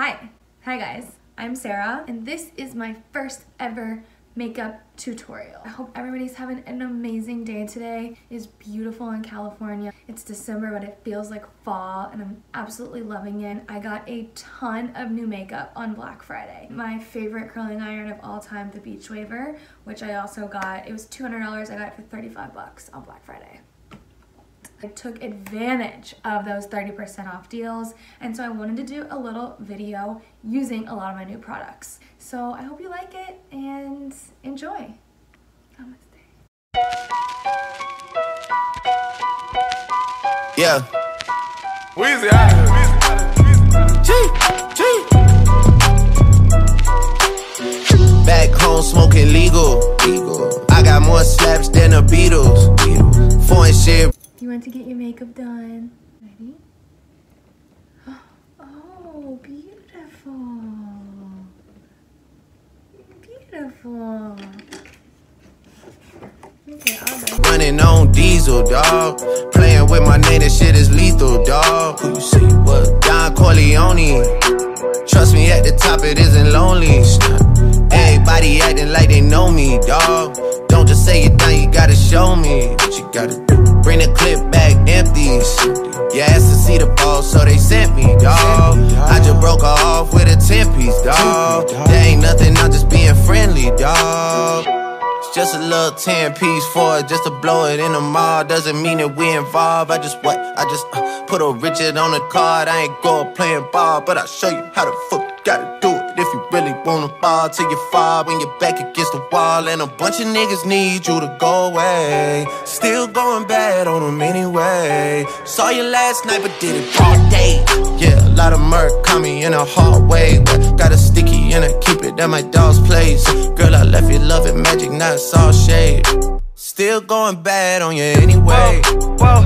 Hi guys, I'm Sarah, and this is my first ever makeup tutorial. I hope everybody's having an amazing day today. It's beautiful in California. It's December, but it feels like fall, and I'm absolutely loving it. I got a ton of new makeup on Black Friday. My favorite curling iron of all time, the Beach Waver, which I also got. It was $200. I got it for 35 bucks on Black Friday. I took advantage of those 30% off deals, and so I wanted to do a little video using a lot of my new products. So I hope you like it and enjoy. Namaste. Yeah. Weezy, Back home smoking legal. I got more slaps than the Beatles. Foreign shit. You want to get your makeup done? Ready? Oh, beautiful. Beautiful. Okay, all done. Running on diesel, dog. Playing with my name, that shit is lethal, dog. Who you say what? Don Corleone. Trust me, at the top it isn't lonely. Everybody acting like they know me, dog. Don't just say it down, you gotta show me what you gotta do. Bring the clip back empty. You asked to see the ball, so they sent me, dog. I just broke her off with a 10-piece, dog. There ain't nothing, I'm just being friendly, dog. It's just a little 10-piece for it, just to blow it in the mall. Doesn't mean that we involved. I just put a Richard on the card. I ain't going playing ball, but I'll show you how the fuck you gotta do it. If you really wanna ball till you fall when you're back against the wall. And a bunch of niggas need you to go away. Still going bad on them anyway. Saw you last night but did it all day. Yeah, a lot of murk caught me in a hard way, but got a sticky and I keep it at my dog's place. Girl, I left you loving magic, not it's all shade. Still going bad on you anyway. Whoa,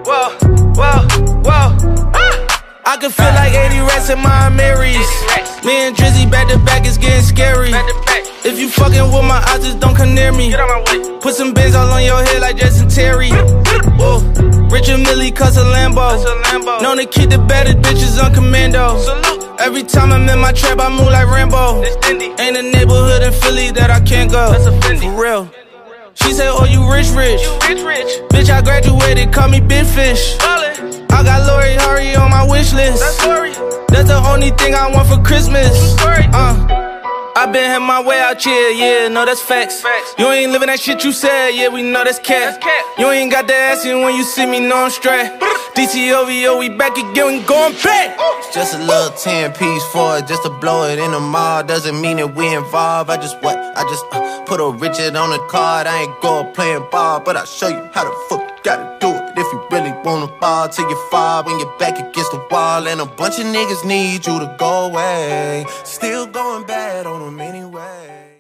whoa, whoa, whoa. I can feel like 80 rats in my Marys. Me and Drizzy back to back, it's getting scary. If you fucking with my eyes, just don't come near me. Put some bins all on your head like Justin Terry. Whoa. Richard Millie cuss a Lambo. Known to keep the baddest bitches on commando. Every time I'm in my trap, I move like Rambo. Ain't a neighborhood in Philly that I can't go. For real. She said, oh, you rich. Bitch, I graduated, call me Big Fish. I got Lori Harvey on my wish list. That's the only thing I want for Christmas. I been had my way out here, yeah, no, that's facts. You ain't living that shit you said, yeah, we know that's cat. You ain't got the ass in when you see me, know I'm straight. DTOVO, we back again, we going back. It's just a little 10-piece for it, just to blow it in the mall. Doesn't mean that we involved. I just put a Richard on the card. I ain't going playing ball, but I'll show you how the fuck you gotta do it. If you really wanna ball till you fall when you're back against the wall. And a bunch of niggas need you to go away. Still going bad on them anyway.